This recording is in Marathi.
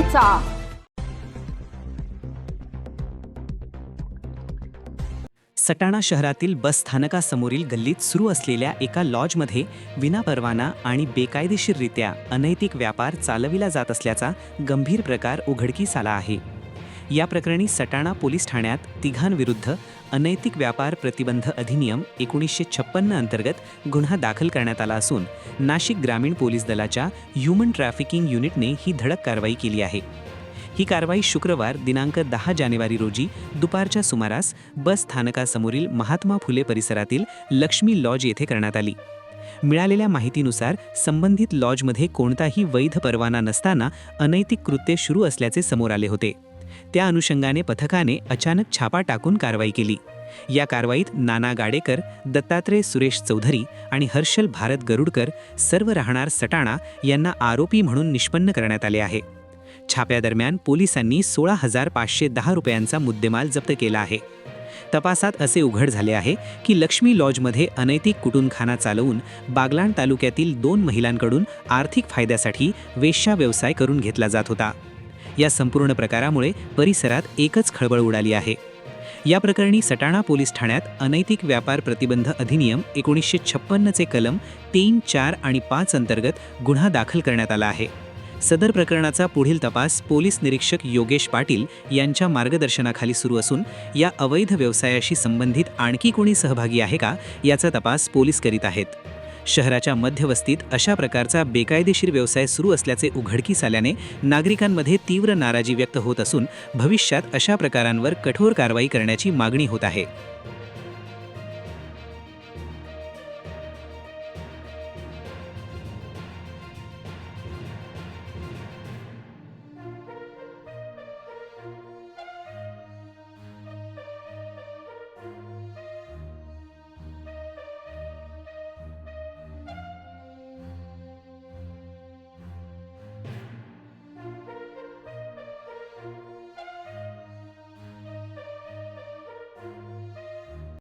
करायचा। सटाणा शहरातील बस स्थानकासमोरील गल्लीत सुरू असलेल्या एका लॉजमध्ये विनापरवाना आणि बेकायदेशीररित्या अनैतिक व्यापार चालविला जात असल्याचा गंभीर प्रकार उघडकीस आला आहे। या प्रकरणी सटाणा पोलीस ठाण्यात तिघांविरुद्ध अनैतिक व्यापार प्रतिबंध अधिनियम 1956 अंतर्गत गुन्हा दाखल करण्यात आला असून नाशिक ग्रामीण पोलीस दलाच्या ह्युमन ट्रॅफिकिंग युनिटने ही धडक कारवाई केली आहे। ही कारवाई शुक्रवार दिनांक 10 जानेवारी रोजी दुपारच्या सुमारास बस स्थानकासमोरील महात्मा फुले परिसरातील लक्ष्मी लॉज येथे करण्यात आली। मिळालेल्या माहितीनुसार संबंधित लॉजमध्ये कोणताही वैध परवाना नसताना अनैतिक कृत्ये सुरू असल्याचे समोर आले होते। त्या अनुषंगाने पथकाने अचानक छापा टाकून कारवाई केली। या कारवाईत नाना गाडेकर, दत्तात्रय सुरेश चौधरी आणि हर्षल भारत गरुडकर सर्व राहणार सटाणा यांना आरोपी म्हणून निष्पन्न करण्यात आले आहे। छाप्यादरम्यान पोलिसांनी 16,510 रुपयांचा मुद्देमाल जप्त केला आहे। तपासात असे उघड झाले आहे की लक्ष्मी लॉजमध्ये अनैतिक कुटुंबखाना चालवून बागलाण तालुक्यातील 2 महिलांकडून आर्थिक फायद्यासाठी वेश्या व्यवसाय करून घेतला जात होता। या संपूर्ण प्रकारामुळे परिसरात एकच खळबळ उडाली आहे। या प्रकरणी सटाणा पोलीस ठाण्यात अनैतिक व्यापार प्रतिबंध अधिनियम 1956 चे कलम 3, 4 आणि 5 अंतर्गत गुन्हा दाखल करण्यात आला आहे। सदर प्रकरणाचा पुढील तपास पोलीस निरीक्षक योगेश पाटील यांच्या मार्गदर्शनाखाली सुरू असून या अवैध व्यवसायाशी संबंधित आणखी कोणी सहभागी आहे का याचा तपास पोलीस करीत आहेत। शहराच्या मध्यवस्तीत अशा प्रकारचा बेकायदेशीर व्यवसाय सुरू असल्याचे उघडकीस आल्याने नागरिकांमध्ये तीव्र नाराजी व्यक्त होत असून भविष्यात अशा प्रकारांवर कठोर कारवाई करण्याची मागणी होत आहे।